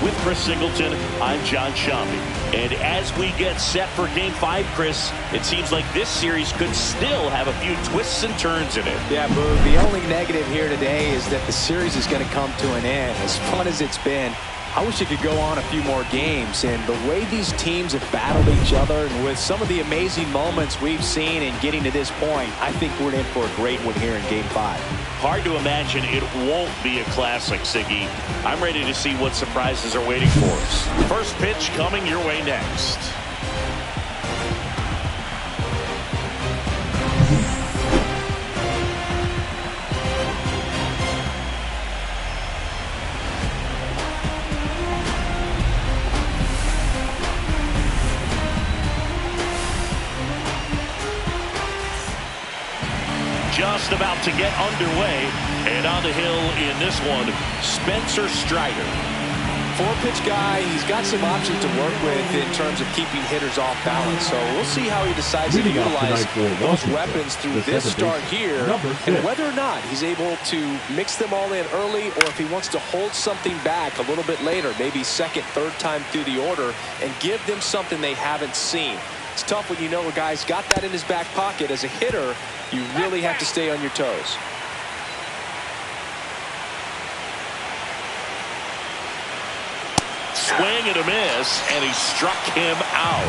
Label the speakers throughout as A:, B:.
A: With Chris Singleton, I'm John Shambi. And as we get set for Game 5, Chris, it seems like this series could still have a few twists and turns in it.
B: Yeah, Boog, the only negative here today is that the series is going to come to an end. As fun as it's been, I wish it could go on a few more games. And the way these teams have battled each other, and with some of the amazing moments we've seen in getting to this point, I think we're in for a great one here in Game 5.
A: Hard to imagine it won't be a classic, Siggy. I'm ready to see what surprises are waiting for us. First pitch coming your way next. Just about to get underway, and on the hill in this one, Spencer Strider.
B: Four-pitch guy, he's got some options to work with in terms of keeping hitters off balance. So we'll see how he decides to utilize those weapons through this start here, and whether or not he's able to mix them all in early, or if he wants to hold something back a little bit later, maybe second, third time through the order, and give them something they haven't seen. It's tough when you know a guy's got that in his back pocket. As a hitter, you really have to stay on your toes.
A: Swing and a miss, and he struck him out.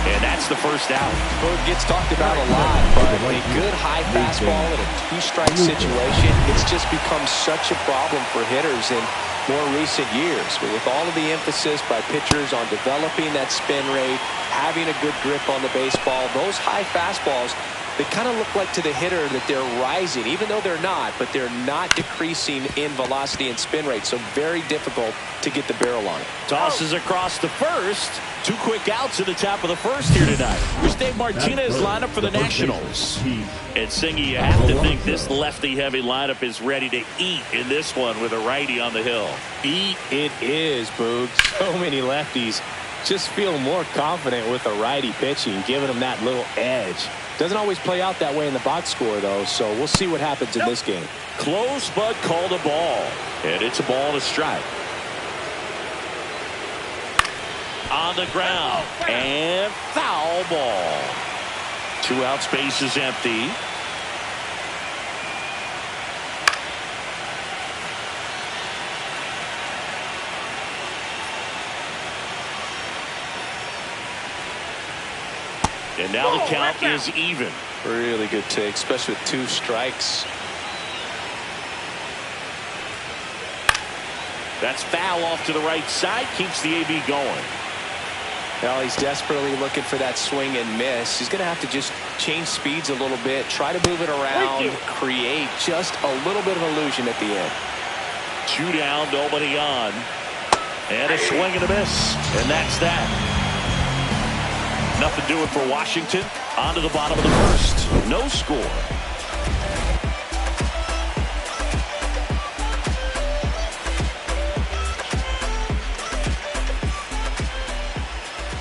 A: And that's the first out.
B: It gets talked about a lot, but a good high fastball in a two-strike situation, it's just become such a problem for hitters in more recent years. But with all of the emphasis by pitchers on developing that spin rate, having a good grip on the baseball, those high fastballs, they kind of look like to the hitter that they're rising, even though they're not, but they're not decreasing in velocity and spin rate. So very difficult to get the barrel on it.
A: Tosses across the first. Two quick outs at the top of the first here tonight. Here's Dave Martinez lineup for the Nationals. And Singy, you have to think this lefty-heavy lineup is ready to eat in this one with a righty on the hill.
B: Eat it is, Boog. So many lefties just feel more confident with a righty pitching, giving them that little edge. Doesn't always play out that way in the box score, though, so we'll see what happens in this game.
A: Close, but called a ball. And it's a ball and a strike. On the ground. And foul ball. 2 outs, base is empty. And now the count is even.
B: Really good take, especially with 2 strikes.
A: That's foul off to the right side. Keeps the AB going.
B: Well, he's desperately looking for that swing and miss. He's going to have to just change speeds a little bit, try to move it around, create just a little bit of illusion at the end.
A: 2 down, nobody on. And a swing and a miss. And that's that. Nothing doing for Washington. On to the bottom of the first. No score.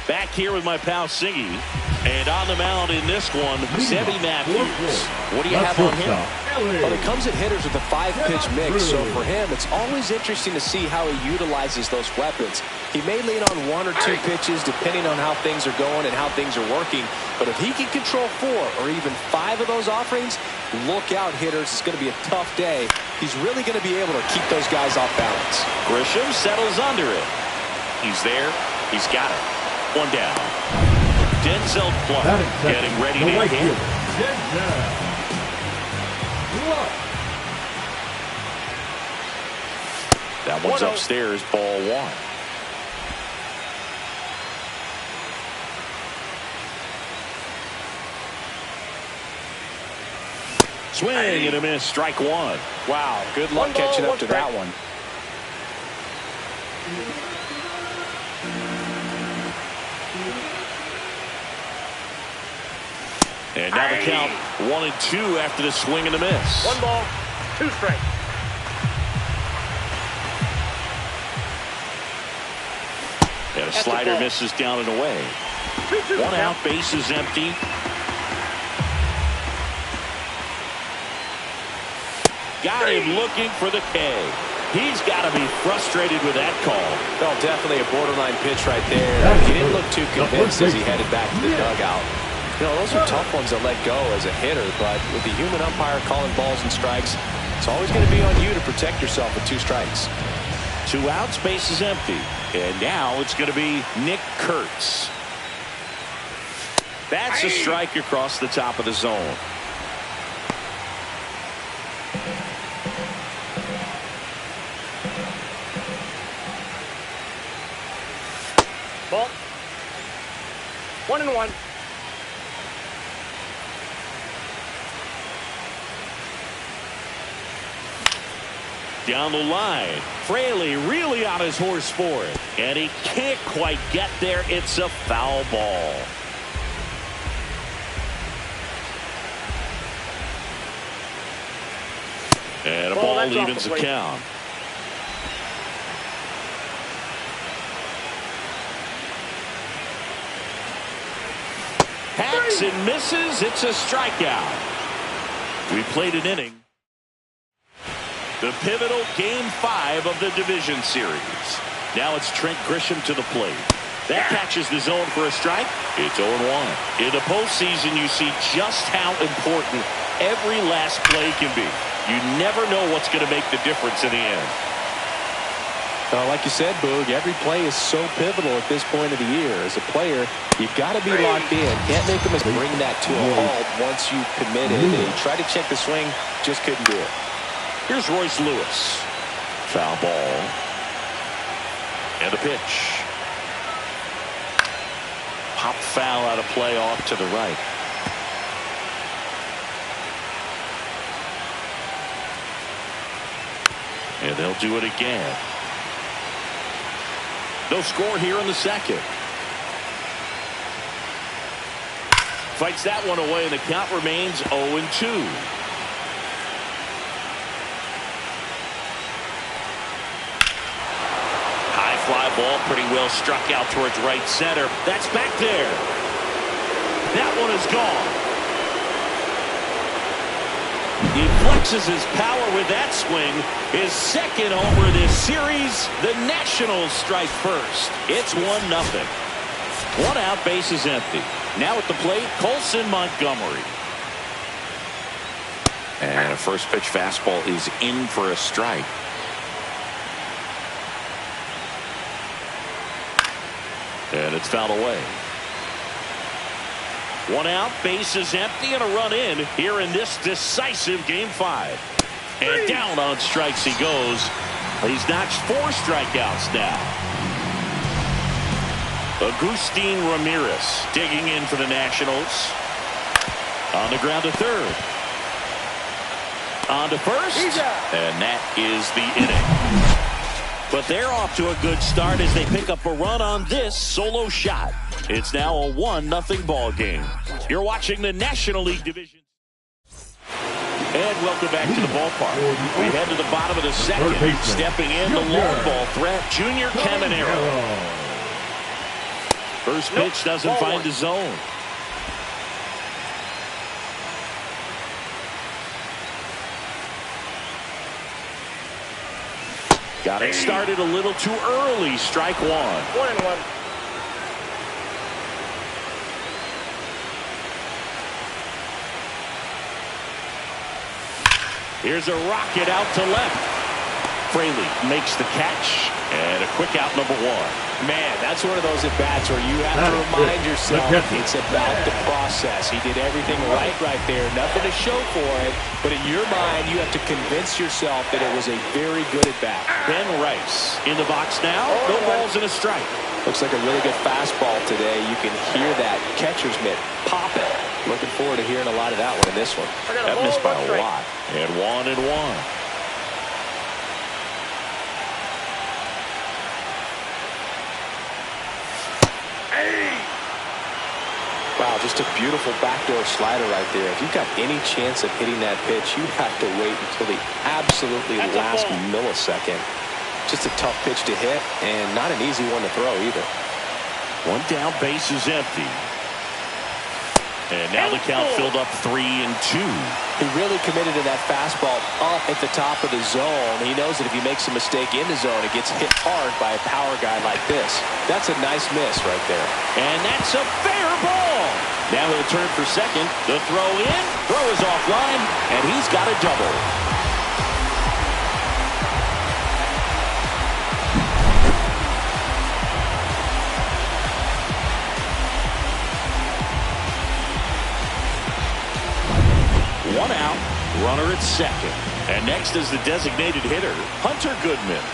A: Back here with my pal Singy. And on the mound in this one, Sebby Matthews. What do you have on him?
B: Well, it comes at hitters with a 5-pitch mix, so for him, it's always interesting to see how he utilizes those weapons. He may lean on 1 or 2 pitches depending on how things are going and how things are working, but if he can control 4 or even 5 of those offerings, look out, hitters. It's going to be a tough day. He's really going to be able to keep those guys off balance.
A: Grisham settles under it. He's there. He's got it. 1 down. Denzel Clark getting ready to hit. That one's upstairs, ball 1. Swing and a miss, strike 1.
B: Wow, good luck catching up to that one.
A: And now the count 1 and 2 after the swing and a miss.
C: 1 ball, 2 strikes.
A: And a slider misses down and away. 1 out, base is empty. Got him looking for the K. He's got to be frustrated with that call.
B: No, definitely a borderline pitch right there. He didn't look too convinced as he headed back to the dugout. You know, those are tough ones to let go as a hitter, but with the human umpire calling balls and strikes, it's always going to be on you to protect yourself with 2 strikes.
A: 2 outs, base is empty. And now it's going to be Nick Kurtz. That's a strike across the top of the zone.
C: Ball. 1-1.
A: Down the line. Fraley really on his horse for it. And he can't quite get there. It's a foul ball. And a ball evens the count. Hacks and misses. It's a strikeout. We played an inning. The pivotal Game 5 of the division series. Now it's Trent Grisham to the plate. That catches the zone for a strike. It's 0-1. In the postseason, you see just how important every last play can be. You never know what's going to make the difference in the end.
B: Like you said, Boog, every play is so pivotal at this point of the year. As a player, you've got to be locked in. Can't make a mistake. Bring that to a halt once you've committed. And he tried to check the swing, just couldn't do it.
A: Here's Royce Lewis. Foul ball. And a pitch. Pop foul out of play off to the right. And they'll do it again. No score here in the second. Fights that one away, and the count remains 0-2. Fly ball pretty well struck out towards right center. That's back there. That one is gone. He flexes his power with that swing. His second homer this series. The Nationals strike first. It's 1-0. 1 out, base is empty. Now at the plate, Colson Montgomery. And a first pitch fastball is in for a strike. And it's fouled away. 1 out, base is empty, and a run in here in this decisive Game 5. And down on strikes he goes. He's notched 4 strikeouts now. Agustin Ramirez digging in for the Nationals. On the ground to third. On to first. And that is the inning. But they're off to a good start as they pick up a run on this solo shot. It's now a 1-0 ball game. You're watching the National League Division. And welcome back to the ballpark. We head to the bottom of the second. Stepping in the long ball threat, Junior Caminero. First pitch doesn't find the zone. Got it started a little too early. Strike 1.
C: 1-1.
A: Here's a rocket out to left. Fraley makes the catch. And a quick out, number 1.
B: Man, that's one of those at-bats where you have to remind yourself it's about the process. He did everything right there. Nothing to show for it. But in your mind, you have to convince yourself that it was a very good at-bat.
A: Ben Rice in the box now. No balls and a strike.
B: Looks like a really good fastball today. You can hear that catcher's mitt popping. Looking forward to hearing a lot of that one in this one.
A: That missed by a lot. And 1-1.
B: Wow, just a beautiful backdoor slider right there. If you've got any chance of hitting that pitch, you have to wait until the absolutely last millisecond. Just a tough pitch to hit, and not an easy one to throw either.
A: 1 down, base is empty. And now the count filled up 3-2.
B: He really committed to that fastball up at the top of the zone. He knows that if he makes a mistake in the zone, it gets hit hard by a power guy like this. That's a nice miss right there.
A: And that's a fair ball. Now he'll turn for second. The throw in. Throw is offline, and he's got a double. One out, runner at second. And next is the designated hitter, Hunter Goodman.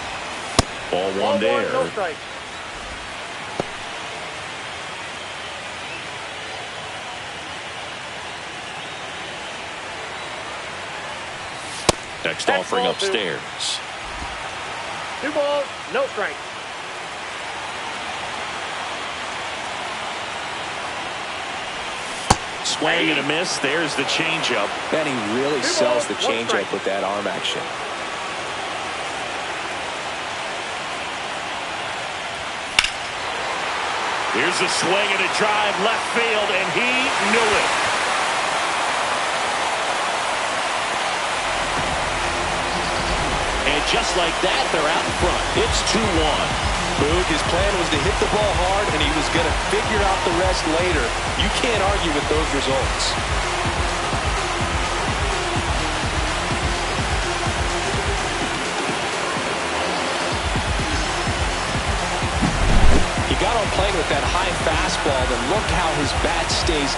A: Ball one there.
C: No strike.
A: Next offering upstairs.
C: 2 balls, no strike.
A: Swing and a miss. There's the changeup.
B: And he really sells the changeup with that arm action.
A: Here's a swing and a drive left field, and he knew it. And just like that, they're out in front. It's 2-1.
B: Boog, his plan was to hit the ball hard, and he was going to figure out the rest later. You can't argue with those results. He got on playing with that high fastball, then look how his bat stays.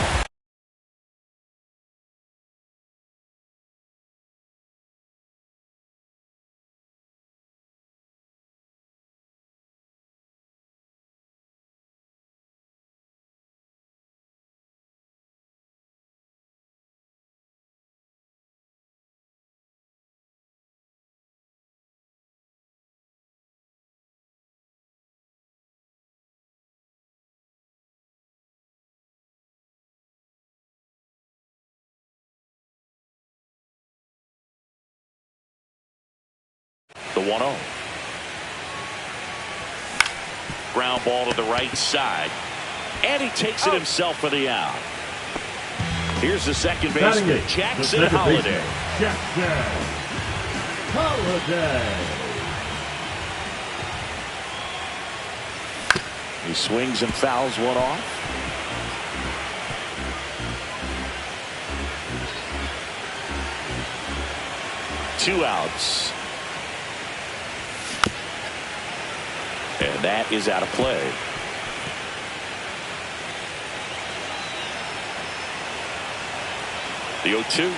A: The 1-0. Ground ball to the right side. And he takes it himself for the out. Here's the second baseman, Jackson Holliday.
D: Jackson Holliday.
A: He swings and fouls one off. Two outs. And that is out of play. The 0-2.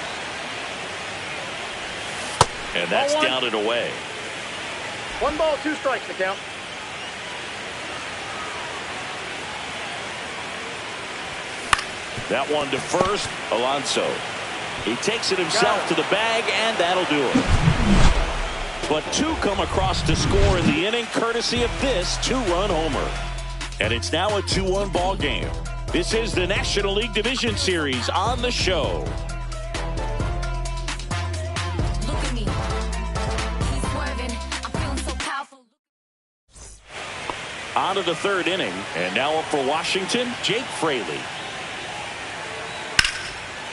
A: And that's down and away.
C: 1 ball, 2 strikes to count.
A: That one to first, Alonso. He takes it himself to the bag, and that'll do it. But 2 come across to score in the inning, courtesy of this 2-run homer. And it's now a 2-1 ball game. This is the National League Division Series on the show.
E: Look at me. He's swerving. I'm feeling so powerful.
A: On to the 3rd inning, and now up for Washington, Jake Fraley.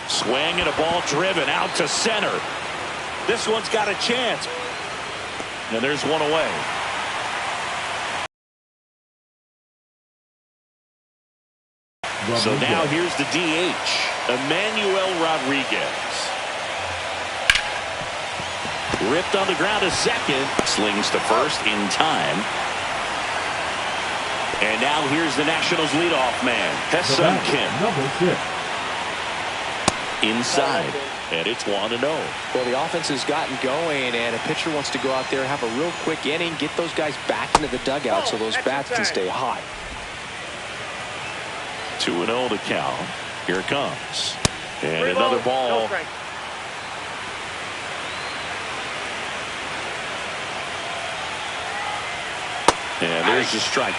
A: Swing and a ball driven out to center. This one's got a chance. And there's one away. So now here's the DH, Emmanuel Rodriguez. Ripped on the ground to second. Slings to first in time. And now here's the Nationals leadoff man, Ha-Seong Kim.
D: Number 6.
A: Inside. And it's 1-0.
B: Well, the offense has gotten going, and a pitcher wants to go out there, have a real quick inning, get those guys back into the dugout so those bats can stay hot.
A: 2-0 to count. Here it comes. And
C: 3
A: another
C: balls,
A: ball.
C: no strike.
A: And there's the strike.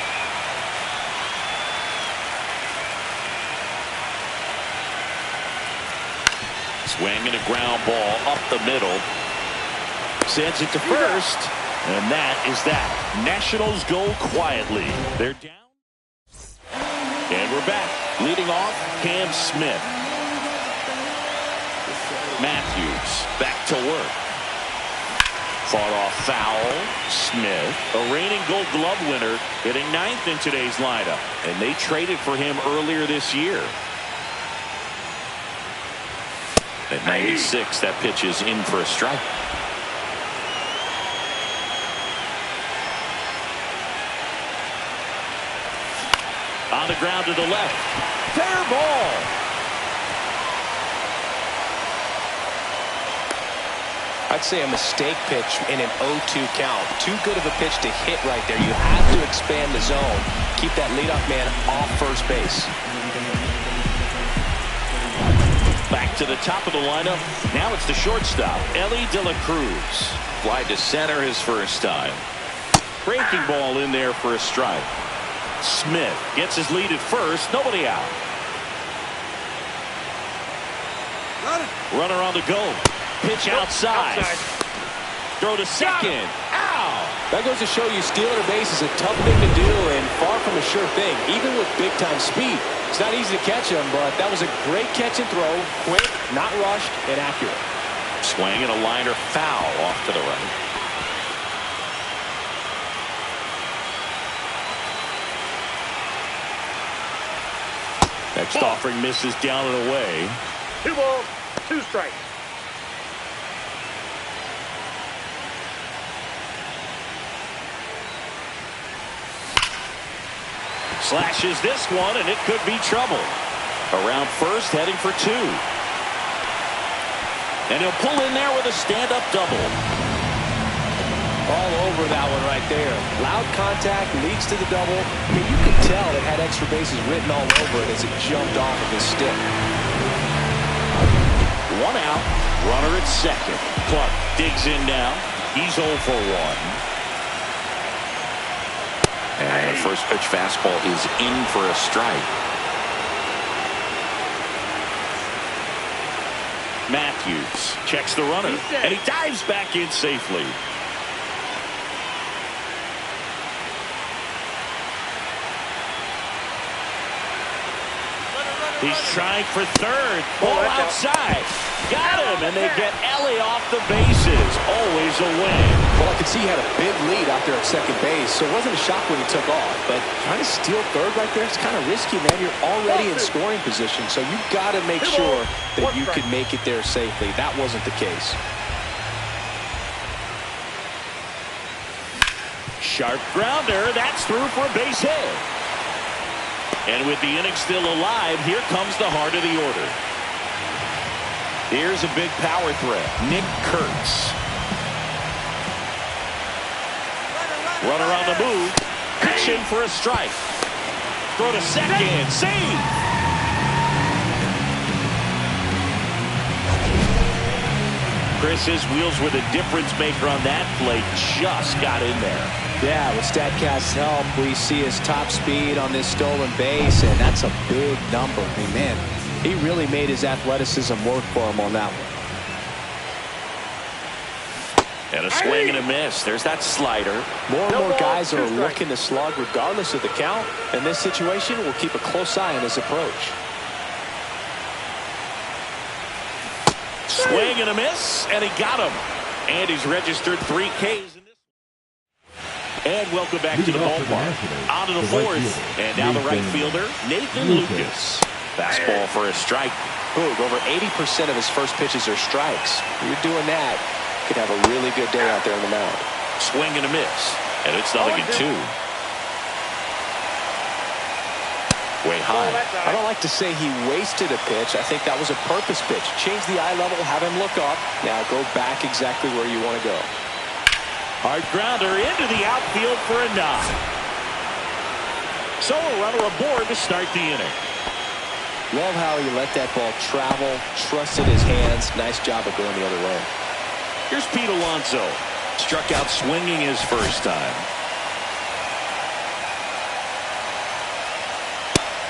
A: Swing and a ground ball up the middle. Sends it to first. And that is that. Nationals go quietly. They're down. And we're back. Leading off, Cam Smith. Matthews back to work. Fought off foul. Smith, a reigning Gold Glove winner, hitting 9th in today's lineup. And they traded for him earlier this year. At 96, that pitch is in for a strike. On the ground to the left. Fair ball.
B: I'd say a mistake pitch in an 0-2 count. Too good of a pitch to hit right there. You have to expand the zone. Keep that leadoff man off first base.
A: Back to the top of the lineup. Now it's the shortstop, Ellie De La Cruz. Fly to center his first time. Breaking ball in there for a strike. Smith gets his lead at first. Nobody out. Runner on the go. Pitch outside. Throw to second. Ow!
B: That goes to show you stealing a base is a tough thing to do and far from a sure thing, even with big-time speed. It's not easy to catch him, but that was a great catch and throw. Quick, not rushed, and accurate.
A: Swing and a liner foul off to the right. Next offering misses down and away.
C: 2 balls, 2 strikes.
A: Slashes this one, and it could be trouble. Around first, heading for 2. And he'll pull in there with a stand-up double.
B: All over that one right there. Loud contact leads to the double. I mean, you could tell it had extra bases written all over it as it jumped off of his stick.
A: 1 out. Runner at second. Clark digs in now. He's 0 for 1. And the first pitch fastball is in for a strike. Matthews checks the runner, and he dives back in safely. He's trying for third. Ball outside. Got him, and they get Ellie off the bases. Always a win.
B: Well, I could see he had a big lead out there at second base, so it wasn't a shock when he took off. But trying to steal third right there, it's kind of risky, man. You're already in scoring position, so you've got to make sure that you can make it there safely. That wasn't the case.
A: Sharp grounder. That's through for a base hit. And with the inning still alive, here comes the heart of the order. Here's a big power threat. Nick Kurtz. Runner on the move. Pitch in for a strike. Throw to second. Save. Chris's wheels were the difference maker on that play. Just got in there.
B: Yeah, with StatCast's help, we see his top speed on this stolen base, and that's a big number. I mean, man, he really made his athleticism work for him on that one.
A: And a swing and a miss. There's that slider.
B: More and more guys are looking to slug regardless of the count. In this situation, we'll keep a close eye on his approach.
A: Swing and a miss, and he got him. And he's registered 3 Ks. And welcome back to the ballpark. On to the 4th. And now the right fielder, Nathan Lucas. Fastball for a strike.
B: Boog, over 80% of his first pitches are strikes. You're doing that, could have a really good day out there on the mound.
A: Swing and a miss. And it's 0-2. Way high.
B: I don't like to say he wasted a pitch. I think that was a purpose pitch. Change the eye level, have him look up. Now go back exactly where you want to go.
A: Hard grounder into the outfield for a knock. So a runner aboard to start the inning.
B: Love how he let that ball travel, trusted his hands. Nice job of going the other way.
A: Here's Pete Alonso. Struck out swinging his first time.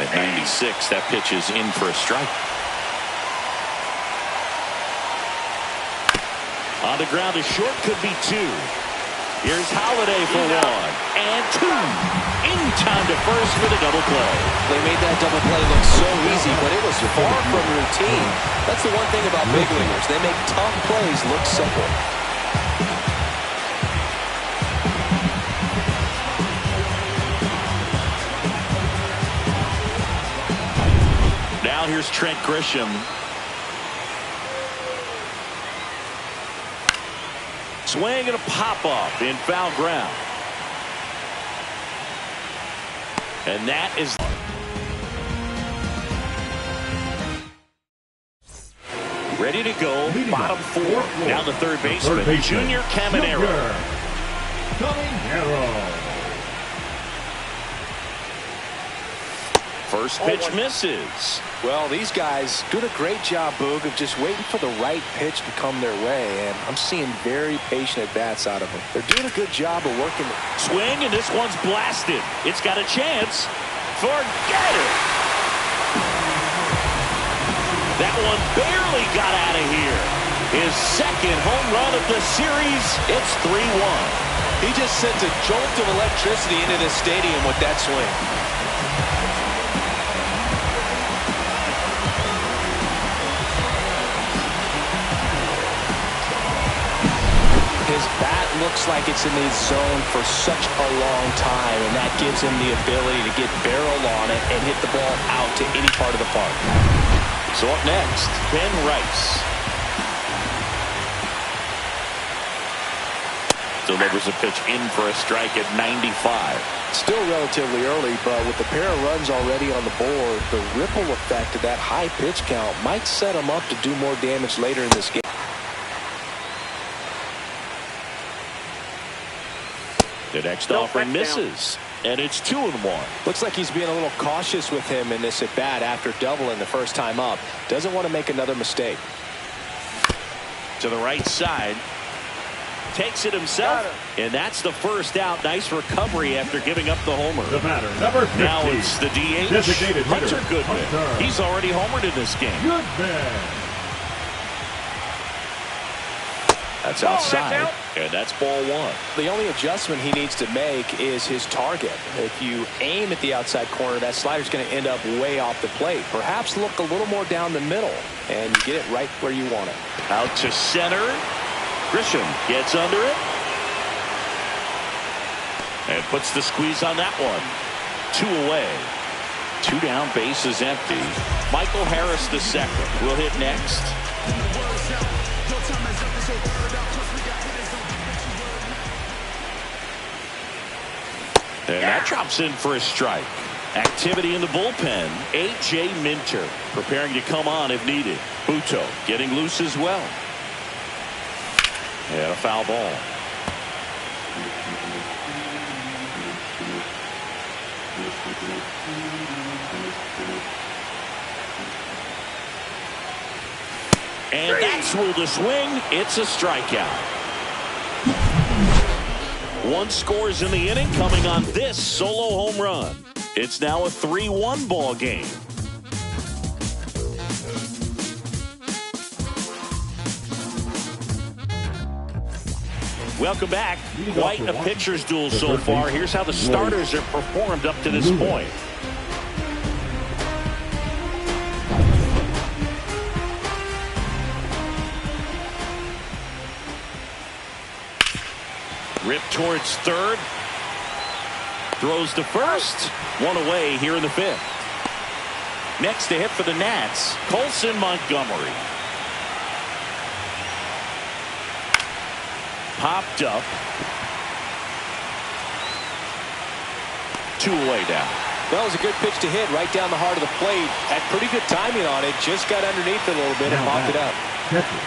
A: At 96, that pitch is in for a strike. On the ground, a short could be 2. Here's Holiday for one and two. In time to first for the double play.
B: They made that double play look so easy, but it was far from routine. That's the one thing about big leaguers. They make tough plays look simple.
A: Now here's Trent Grisham. Swing and a pop-up in foul ground. And that is... ready to go, bottom four. Now the third baseman, Junior Caminero. First pitch misses.
B: Well, these guys doing a great job, Boog, of just waiting for the right pitch to come their way, and I'm seeing very patient at-bats out of them. They're doing a good job of working.
A: Swing, and this one's blasted. It's got a chance. Forget it. That one barely got out of here. His second home run of the series. It's 3-1.
B: He just sent a jolt of electricity into this stadium with that swing. His bat looks like it's in the zone for such a long time, and that gives him the ability to get barrel on it and hit the ball out to any part of the park.
A: So up next, Ben Rice. Delivers a pitch in for a strike at 95.
B: Still relatively early, but with a pair of runs already on the board, the ripple effect of that high pitch count might set him up to do more damage later in this game.
A: The next offering misses, and it's 2-1.
B: Looks like he's being a little cautious with him in this at-bat after doubling the first time up. Doesn't want to make another mistake.
A: To the right side. Takes it himself, and that's the first out. Nice recovery after giving up the homer.
D: The batter, number 50.
A: Now it's the DH,
D: Designated
A: Hunter
D: hitter,
A: Goodman.
D: Hunter.
A: He's already homered in this game.
D: Goodman.
A: That's outside, and that's ball one.
B: The only adjustment he needs to make is his target. If you aim at the outside corner, that slider's going to end up way off the plate. Perhaps look a little more down the middle, and you get it right where you want it.
A: Out to center. Grisham gets under it. And puts the squeeze on that one. 2 away. 2 down, base is empty. Michael Harris the second will hit next. And that drops in for a strike. Activity in the bullpen. A.J. Minter preparing to come on if needed. Buto getting loose as well. And a foul ball. And that's ruled a swing. It's a strikeout. 1 scores in the inning coming on this solo home run. It's now a 3-1 ball game. Welcome back. Quite a pitcher's duel so far. Here's how the starters have performed up to this point. Rip towards third. Throws to first. 1 away here in the 5th. Next to hit for the Nats, Colson Montgomery. Popped up. 2 away down.
B: That was a good pitch to hit right down the heart of the plate. Had pretty good timing on it. Just got underneath it a little bit and popped it up.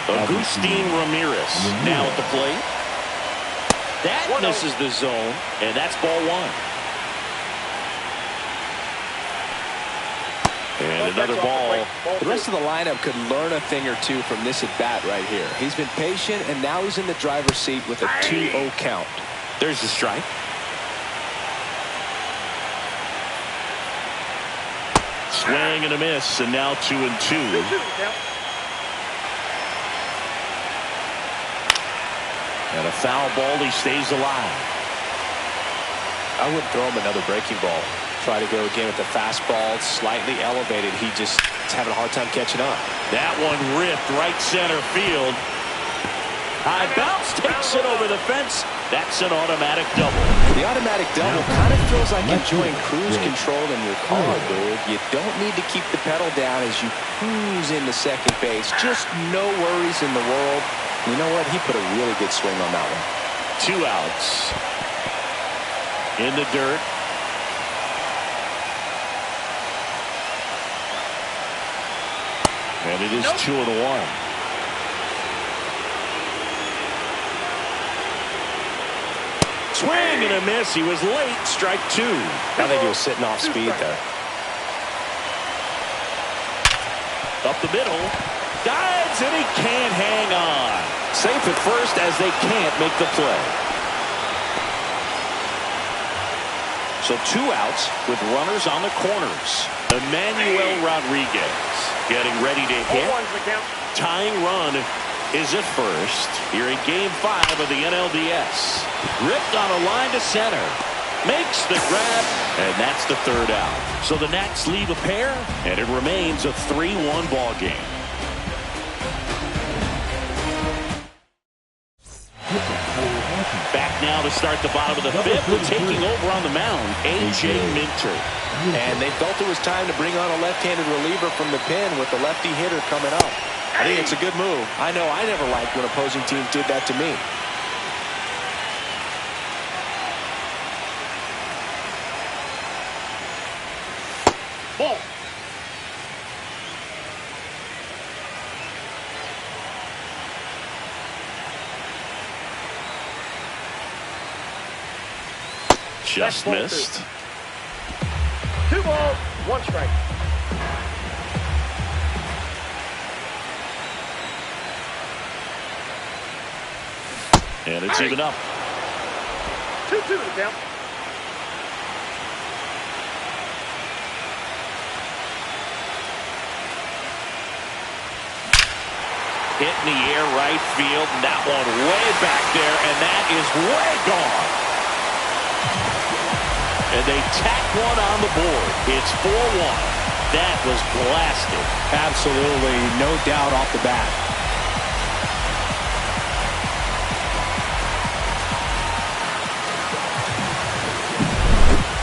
A: Agustin Ramirez now at the plate. That misses the zone, and that's ball 1. And another ball.
B: The rest of the lineup could learn a thing or two from this at bat right here. He's been patient, and now he's in the driver's seat with a 2-0 count.
A: There's the strike. Swing and a miss, and now 2-2. And a foul ball, he stays alive.
B: I wouldn't throw him another breaking ball. Try to go again with the fastball, slightly elevated. He's having a hard time catching up.
A: That one ripped right center field. High bounce takes it over the fence. That's an automatic double.
B: The automatic double kind of feels like enjoying cruise control in your car, dude. You don't need to keep the pedal down as you cruise into second base. Just no worries in the world. You know what? He put a really good swing on that one.
A: 2 outs. In the dirt. And it is 2-1. Swing and a miss. He was late. Strike 2.
B: I think he was sitting off speed there.
A: Up the middle. Dives and he can't hang on. Safe at first as they can't make the play. So 2 outs with runners on the corners. Emmanuel Rodriguez getting ready to hit. Tying run is at first here in Game 5 of the NLDS. Ripped on a line to center. Makes the grab, and that's the 3rd out. So the Nats leave a pair, and it remains a 3-1 ball game. Back now to start the bottom of the 5th. We're taking over on the mound, A.J. Minter.
B: And they felt it was time to bring on a left-handed reliever from the pen with the lefty hitter coming up. I think it's a good move. I know I never liked when opposing teams did that to me.
C: Ball.
A: Just missed.
C: 2 balls, 1 strike.
A: And it's even up.
C: 2-2 to count.
A: Hit in the air, right field, and that one way back there, and that is way gone. And they tack one on the board. It's 4-1. That was blasted.
B: Absolutely, no doubt off the bat.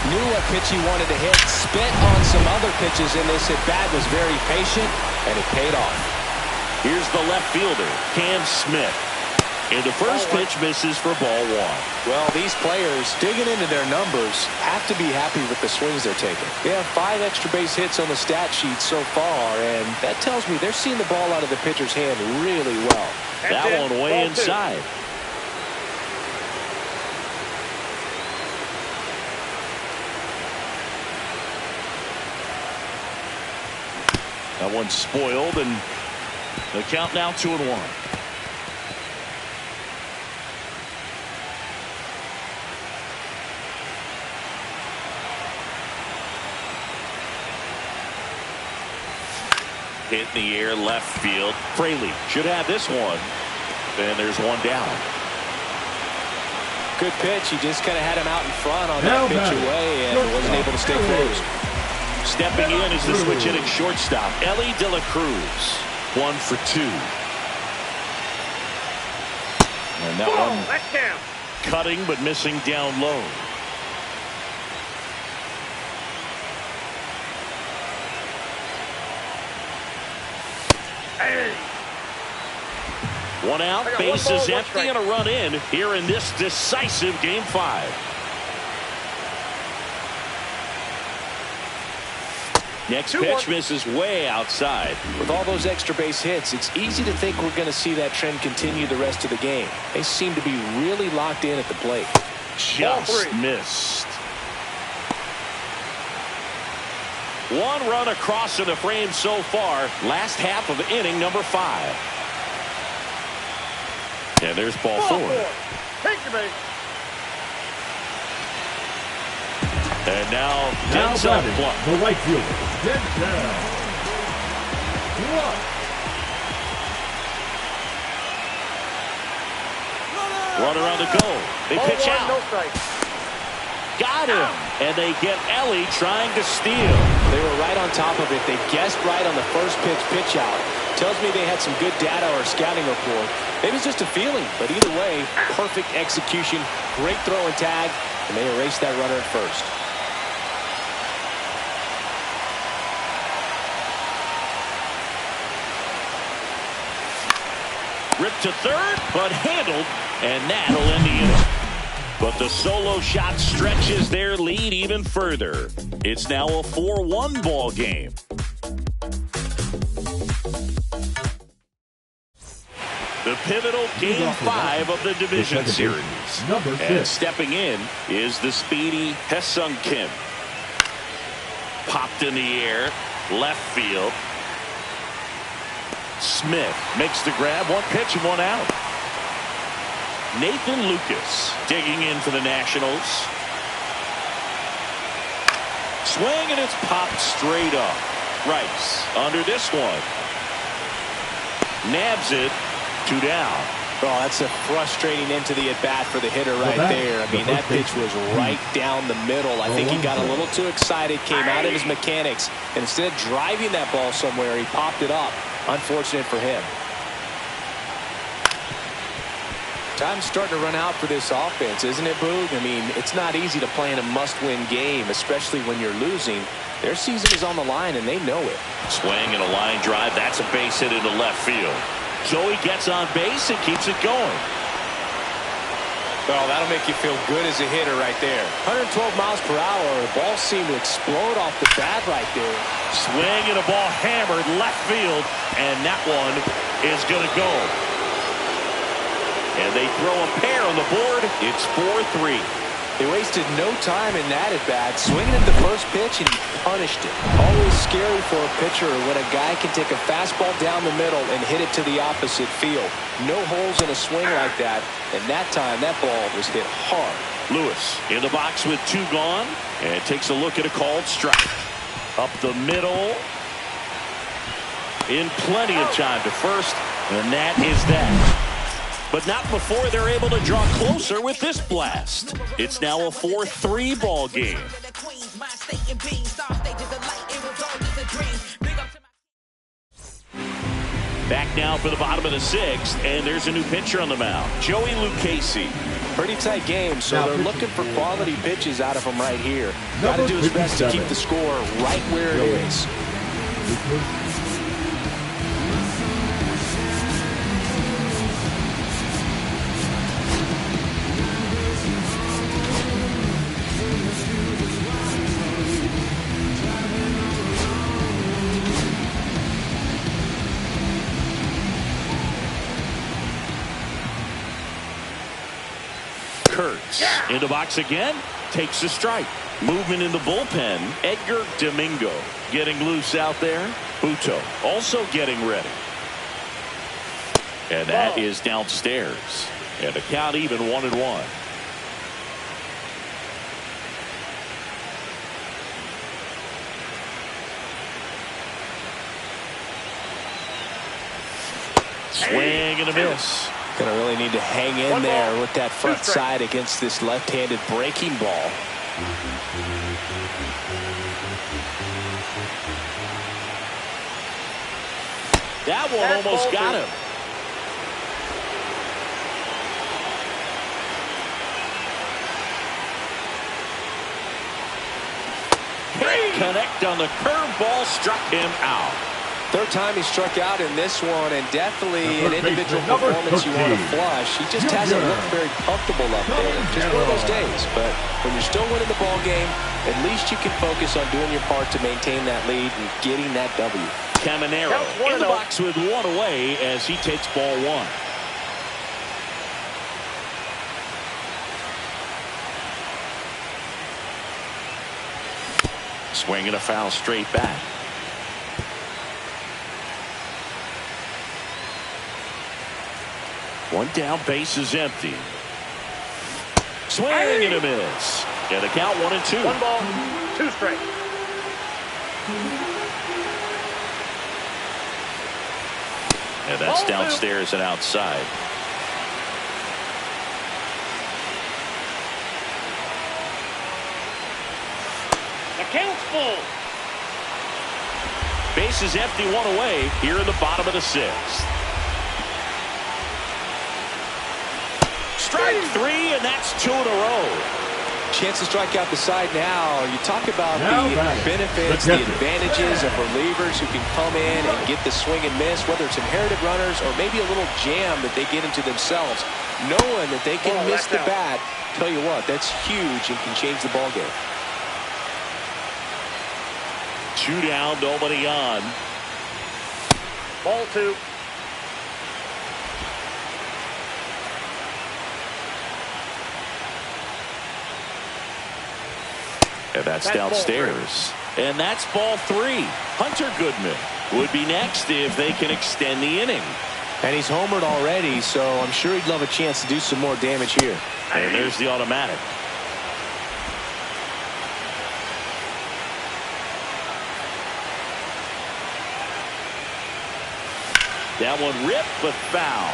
B: Knew what pitch he wanted to hit, spit on some other pitches in this at-bat, was very patient, and it paid off.
A: Here's the left fielder, Cam Smith. And the first pitch misses for ball 1.
B: Well, these players, digging into their numbers, have to be happy with the swings they're taking. They have 5 extra base hits on the stat sheet so far, and that tells me they're seeing the ball out of the pitcher's hand really well.
A: That one way inside. That one's spoiled, and the count now 2-1. Hit in the air, left field. Fraley should have this one. And there's one down.
B: Good pitch. He just kind of had him out in front on that pitch away and wasn't able to stay close.
A: Stepping in is the switch hitting shortstop, Ellie De La Cruz. 1 for 2. And that one cutting but missing down low. One out, bases empty, and a run in here in this decisive Game 5. Next pitch misses way outside.
B: With all those extra base hits, it's easy to think we're going to see that trend continue the rest of the game. They seem to be really locked in at the plate.
A: Just missed. One run across in the frame so far. Last half of inning number 5. And there's ball 4.
C: Take your base.
A: And now Denzel Plum.
D: The right fielder, Denzel Plum.
A: Runner on the go. They
C: Ball
A: pitch
C: 1,
A: out.
C: no strike.
A: Got him. And they get Ellie trying to steal.
B: They were right on top of it. They guessed right on the first pitch out. Tells me they had some good data or scouting report. Maybe it's just a feeling, but either way, perfect execution, great throw and tag, and they erased that runner at first.
A: Ripped to third, but handled, and that'll end the inning. But the solo shot stretches their lead even further. It's now a 4-1 ball game. The pivotal Game 5 of the Division Series. And stepping in is the speedy Haesung Kim. Popped in the air, left field. Smith makes the grab, one pitch and one out. Nathan Lucas digging in for the Nationals. Swing and it's popped straight up. Rice under this one. Nabs it, 2 down.
B: Oh, that's a frustrating end to the at-bat for the hitter right there. I mean, that pitch was right down the middle. I think he got a little too excited, came out of his mechanics, and instead of driving that ball somewhere, he popped it up. Unfortunate for him. Time's starting to run out for this offense, isn't it, Boog? I mean, it's not easy to play in a must-win game, especially when you're losing. Their season is on the line, and they know it.
A: Swing and a line drive. That's a base hit into left field. Joey gets on base and keeps it going.
B: Well, that'll make you feel good as a hitter right there. 112 miles per hour. The ball seemed to explode off the bat right there.
A: Swing and a ball hammered left field, and that one is going to go. And they throw a pair on the board. It's 4-3.
B: They wasted no time in that at bat, swinging at the first pitch, and he punished it. Always scary for a pitcher when a guy can take a fastball down the middle and hit it to the opposite field. No holes in a swing like that, and that time that ball was hit hard.
A: Lewis in the box with 2 gone, and takes a look at a called strike. Up the middle. In plenty of time to first, and that is that. But not before they're able to draw closer with this blast. It's now a 4-3 ball game. Back now for the bottom of the 6th, and there's a new pitcher on the mound, Joey Lucchesi.
B: Pretty tight game, so they're looking for quality pitches out of him right here. Got to do his best to keep the score right where it is.
A: Kurtz in the box again, takes a strike. Movement in the bullpen. Edgar Domingo getting loose out there. Buto also getting ready. And that is downstairs. And the count even 1-1. Swing and a miss.
B: Going to really need to hang in there with that front side against this left-handed breaking ball.
A: That one almost got him. Can't connect on the curveball, struck him out.
B: Third time he struck out in this one, and definitely an individual performance you want to flush. He just hasn't looked very comfortable up there. Just one of those days. But when you're still winning the ball game, at least you can focus on doing your part to maintain that lead and getting that W.
A: Caminero in the box with 1 away as he takes ball 1. Swing and a foul straight back. One down, base is empty. Swing and a miss. And a count 1-2.
C: 1 ball, 2 strikes.
A: And that's downstairs and outside.
C: count's full.
A: Base is empty, one away here in the bottom of the sixth. Strike three, and that's 2 in a row.
B: Chance to strike out the side now. You talk about the benefits, the advantages of relievers who can come in and get the swing and miss, whether it's inherited runners or maybe a little jam that they get into themselves. Knowing that they can miss the bat, tell you what, that's huge and can change the ball game.
A: 2 down, nobody on.
C: Ball 2.
A: And that's downstairs. And that's ball 3. Hunter Goodman would be next if they can extend the inning.
B: And he's homered already, so I'm sure he'd love a chance to do some more damage here.
A: And there's the automatic. That one ripped, but foul.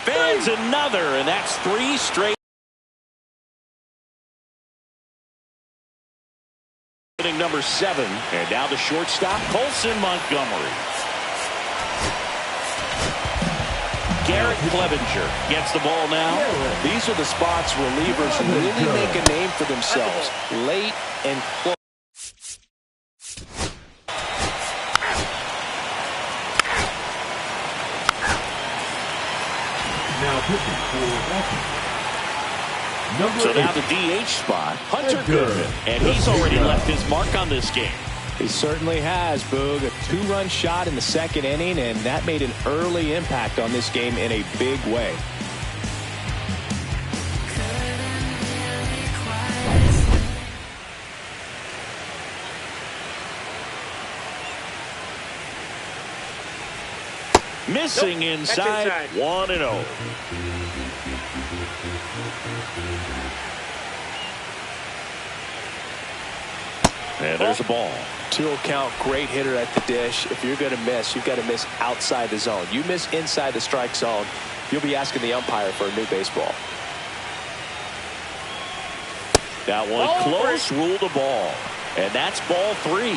A: Fans another, and that's 3 straight. Inning number 7, and now the shortstop, Colson Montgomery. Garrett Clevenger gets the ball now.
B: These are the spots relievers really make a name for themselves. Late and close.
A: So now the DH spot, Hunter Goodman, and he's already left his mark on this game.
B: He certainly has, Boog. A 2-run shot in the second inning, and that made an early impact on this game in a big way.
A: Missing inside, 1-0. And there's a ball.
B: 2-0 count, great hitter at the dish. If you're going to miss, you've got to miss outside the zone. You miss inside the strike zone, you'll be asking the umpire for a new baseball.
A: That one close, ruled a ball. And that's ball 3.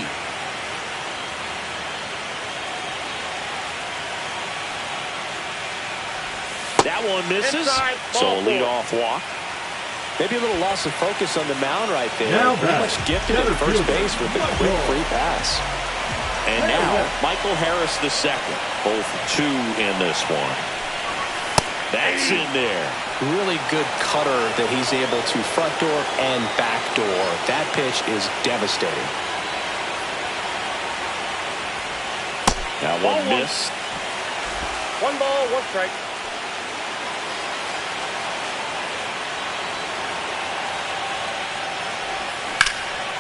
A: That one misses. So a leadoff walk.
B: Maybe a little loss of focus on the mound right there. Pretty much gifted at first base with a quick free pass.
A: And now Michael Harris II. Both 2 in this one. That's in there.
B: Really good cutter that he's able to front door and back door. That pitch is devastating.
A: That one missed.
C: 1 ball, 1 strike.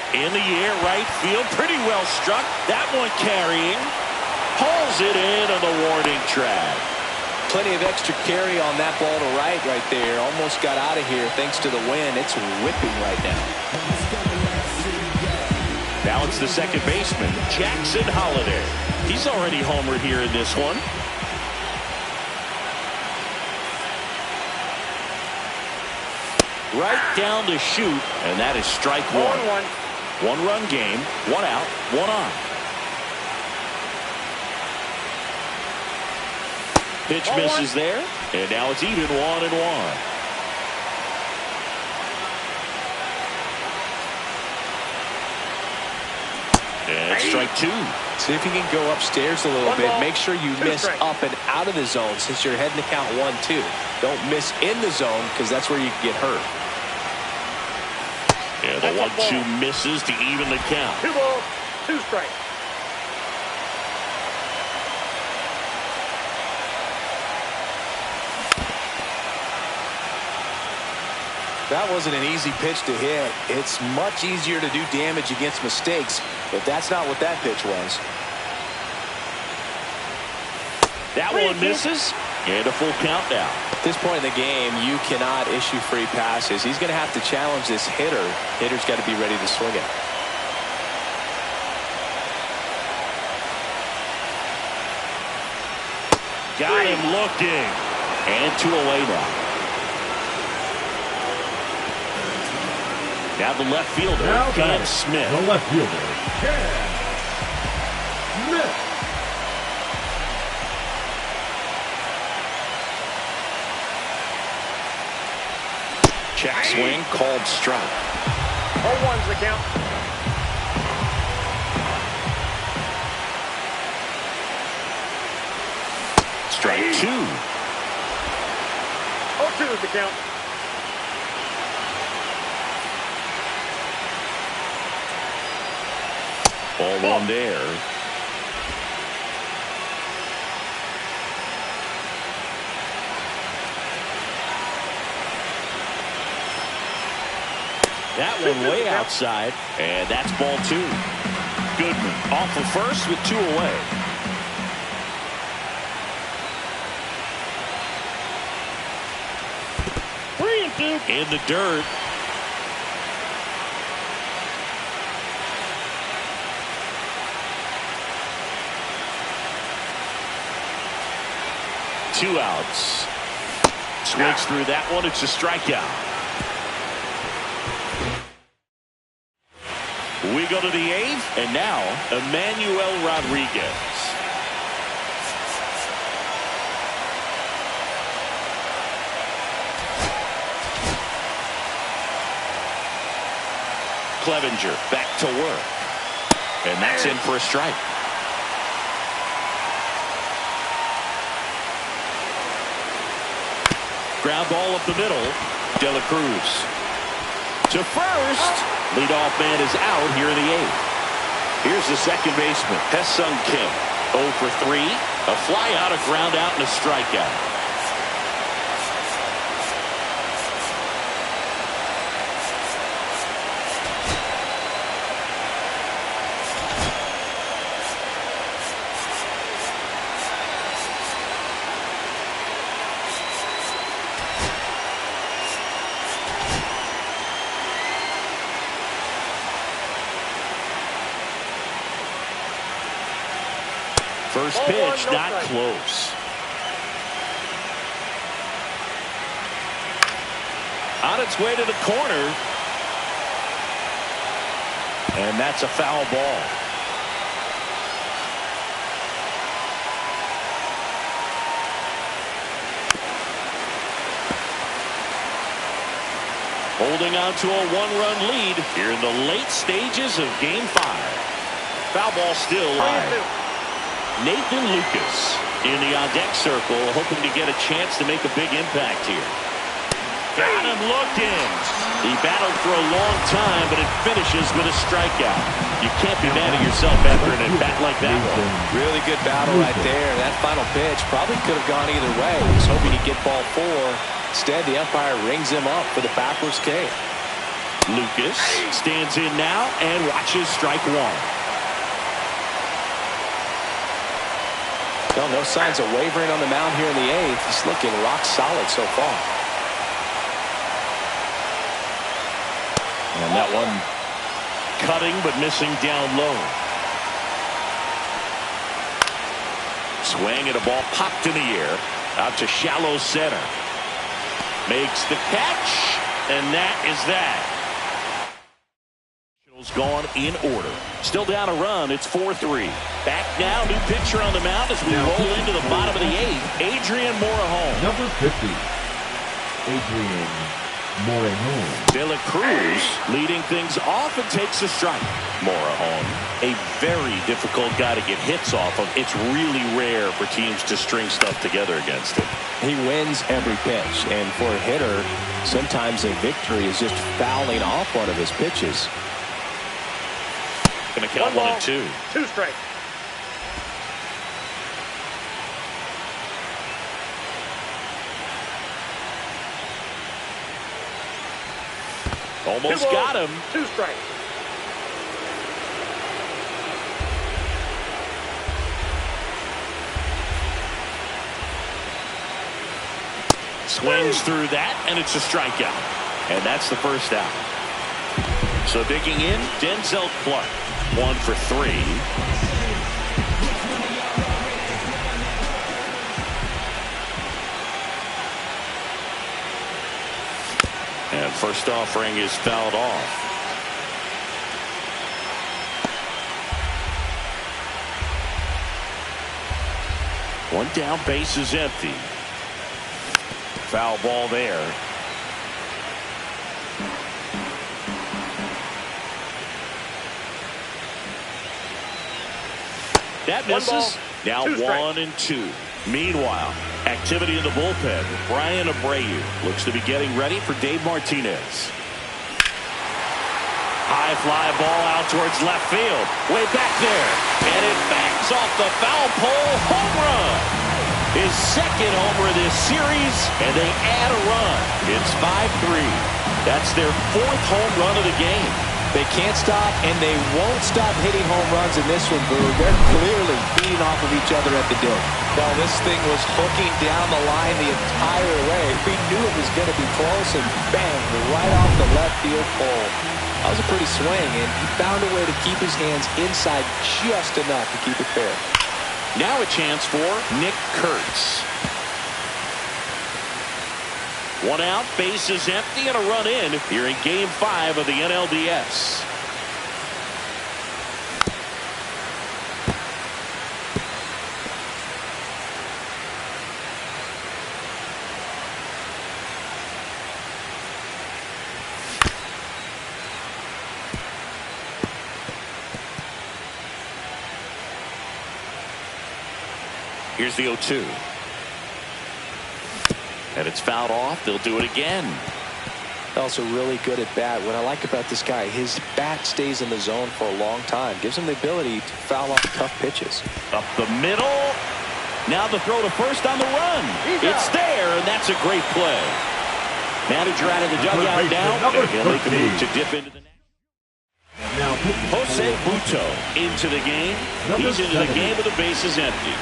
A: In the air, right field, pretty well struck. That one carrying, hauls it in on the warning track.
B: Plenty of extra carry on that ball to right there. Almost got out of here thanks to the wind. It's whipping right now.
A: Now it's the second baseman, Jackson Holliday. He's already homered here in this one. Right down to shoot, and that is strike 1. 1-run game, 1 out, 1 on. Pitch misses there, and now it's even 1-1. And strike 2.
B: See if you can go upstairs a little bit. Make sure you miss up and out of the zone since you're heading to count 1-2. Don't miss in the zone because that's where you can get hurt.
A: Yeah, the 1-2 misses to even the count.
C: 2 balls, 2 strikes.
B: That wasn't an easy pitch to hit. It's much easier to do damage against mistakes, but that's not what that pitch was.
A: That one misses, and a full count now.
B: At this point in the game, you cannot issue free passes. He's going to have to challenge this hitter. Hitter's got to be ready to swing it.
A: Got him looking. And 2 away now. Now the left fielder, Cam Smith.
D: The left fielder, Cam Smith.
A: Check swing, called strike.
C: 0-1's the count.
A: Strike 2.
C: 0-2's the count.
A: Ball one there. That one way outside, and that's ball 2. Goodman off of first with 2 away. In the dirt. Two outs. Swings through that one. It's a strikeout. We go to the 8th, and now Emmanuel Rodriguez. Clevenger back to work. And that's in for a strike. Ground ball up the middle. De La Cruz to first. Leadoff man is out here in the 8th. Here's the second baseman, Hesung Kim. 0 for 3. A fly out, a ground out, and a strikeout. First pitch, not close. On its way to the corner. And that's a foul ball. Holding on to a 1-run lead here in the late stages of Game 5. Foul ball still live. Nathan Lucas in the on-deck circle, hoping to get a chance to make a big impact here. Got him looking. He battled for a long time, but it finishes with a strikeout. You can't be mad at yourself after an at-bat like that one.
B: Really good battle right there. That final pitch probably could have gone either way. He was hoping he'd get ball 4. Instead, the umpire rings him up for the backwards K.
A: Lucas stands in now and watches strike 1.
B: Well, no signs of wavering on the mound here in the 8th. He's looking rock solid so far.
A: And that one cutting but missing down low. Swing and a ball popped in the air. Out to shallow center. Makes the catch. And that is that. Gone in order. Still down a run. It's 4-3. Back now. New pitcher on the mound as we roll into the bottom of the 8th. Adrian Morejon.
D: Number 50. Adrian Morejon.
A: De La Cruz leading things off and takes a strike. Morejon, a very difficult guy to get hits off of. It's really rare for teams to string stuff together against him.
B: He wins every pitch, and for a hitter, sometimes a victory is just fouling off one of his pitches.
A: Going to count 1-2.
C: 2 strikes.
A: Almost got him.
C: 2 strikes.
A: Swings through that, and it's a strikeout. And that's the first out. So digging in, Denzel Clark. 1 for 3. First offering is fouled off. One down, base is empty. Foul ball there. That misses. Now 1-2. Meanwhile, activity in the bullpen. Brian Abreu looks to be getting ready for Dave Martinez. High fly ball out towards left field. Way back there. And it bangs off the foul pole. Home run. His second homer of this series. And they add a run. It's 5-3. That's their fourth home run of the game.
B: They can't stop, and they won't stop hitting home runs in this one, Boo. They're clearly feeding off of each other at the dick. Well, this thing was hooking down the line the entire way. We knew it was going to be close, and bang, right off the left field pole. That was a pretty swing, and he found a way to keep his hands inside just enough to keep it fair.
A: Now a chance for Nick Kurtz. One out, base is empty, and a run in here in Game 5 of the NLDS. Here's the 0-2. And it's fouled off. They'll do it again.
B: Also really good at bat. What I like about this guy, his bat stays in the zone for a long time. Gives him the ability to foul off tough pitches.
A: Up the middle. Now the throw to first on the run. It's there, and that's a great play. Manager out of the dugout now. And he'll make a move to dip into the net. Jose Buto into the game. He's into the game with the bases empty.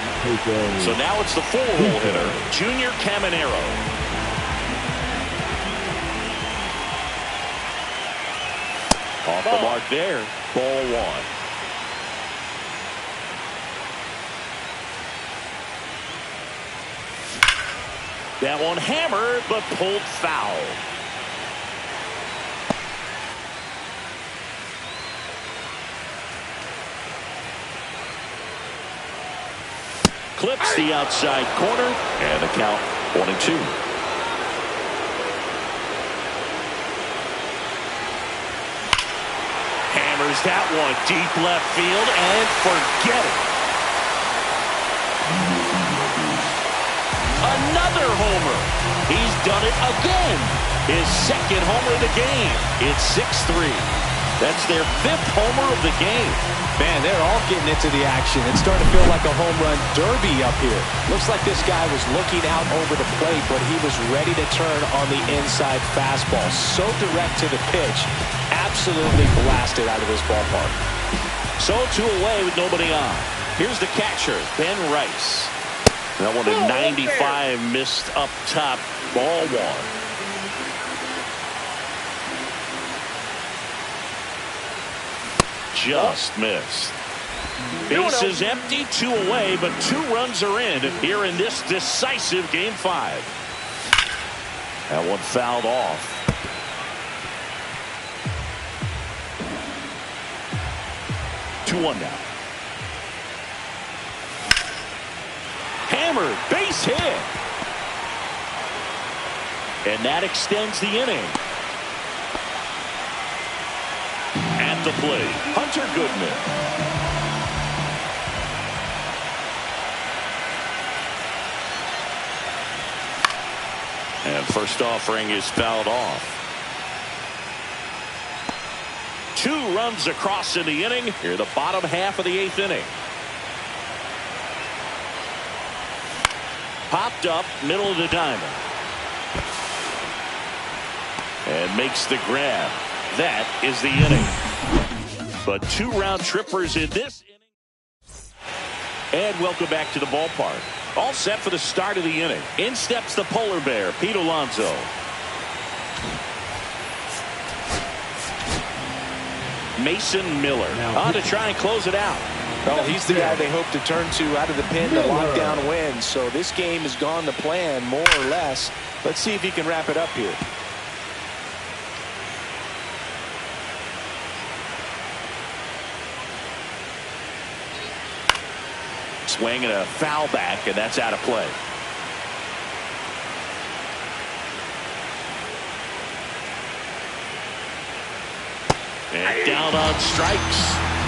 A: So now it's the 4-hole hitter, Junior Caminero. Off the mark there. Ball 1. That one hammered, but pulled foul. Clips the outside corner, and the count 1-2. Hammers that one deep left field, and forget it. Another homer. He's done it again. His second homer of the game. It's 6-3. That's their 5th homer of the game.
B: Man, they're all getting into the action. It's starting to feel like a home run derby up here. Looks like this guy was looking out over the plate, but he was ready to turn on the inside fastball. So direct to the pitch. Absolutely blasted out of this ballpark.
A: So 2 away with nobody on. Here's the catcher, Ben Rice. That one at 95 missed up top. Ball 1. Just missed. Base is empty, 2 away, but 2 runs are in here in this decisive Game 5. That one fouled off. Two one now. Hammered, base hit. And that extends the inning. At the plate, Hunter Goodman. And first offering is fouled off. 2 runs across in the inning. Here the bottom half of the 8th inning. Popped up, middle of the diamond. And makes the grab. That is the inning. But 2 round trippers in this inning. And welcome back to the ballpark. All set for the start of the inning. In steps the polar bear, Pete Alonso. Mason Miller on to try and close it out.
B: Well, he's the guy they hope to turn to out of the pen to lock down wins. So this game has gone to plan, more or less. Let's see if he can wrap it up here.
A: swing and a foul back, and that's out of play. And down on strikes.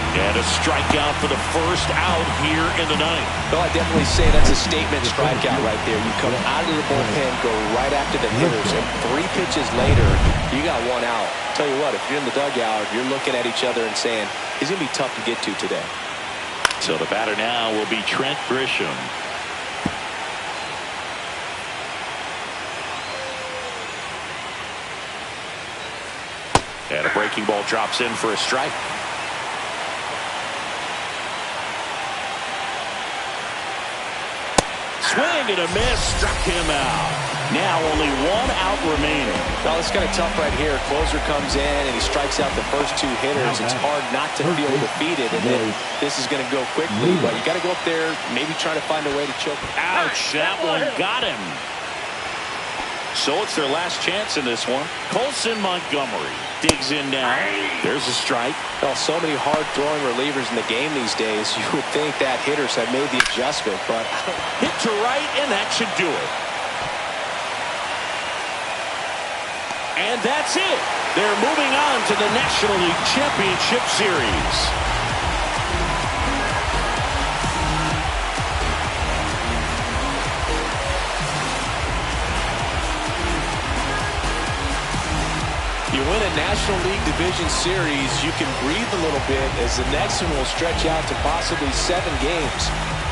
A: And a strikeout for the first out here in the ninth.
B: Well, I definitely say that's a statement strikeout right there. You come out of the bullpen, go right after the hitters, and 3 pitches later, you got 1 out. Tell you what, if you're in the dugout, you're looking at each other and saying, he's going to be tough to get to today.
A: So the batter now will be Trent Grisham. And a breaking ball drops in for a strike. Swing and a miss, struck him out. Now only 1 out remaining.
B: Well, it's kind of tough right here. Closer comes in and he strikes out the first 2 hitters. It's hard not to feel defeated, and then this is going to go quickly. But you got to go up there, maybe try to find a way to choke.
A: Ouch, that one got him. So it's their last chance in this one. Colson Montgomery digs in now. There's a strike.
B: Well, so many hard-throwing relievers in the game these days. You would think that hitters have made the adjustment, but
A: hit to right, and that should do it. And that's it. They're moving on to the National League Championship Series.
B: You win a National League Division Series, you can breathe a little bit as the next one will stretch out to possibly 7 games.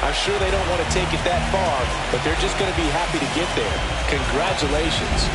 B: I'm sure they don't want to take it that far, but they're just going to be happy to get there. Congratulations.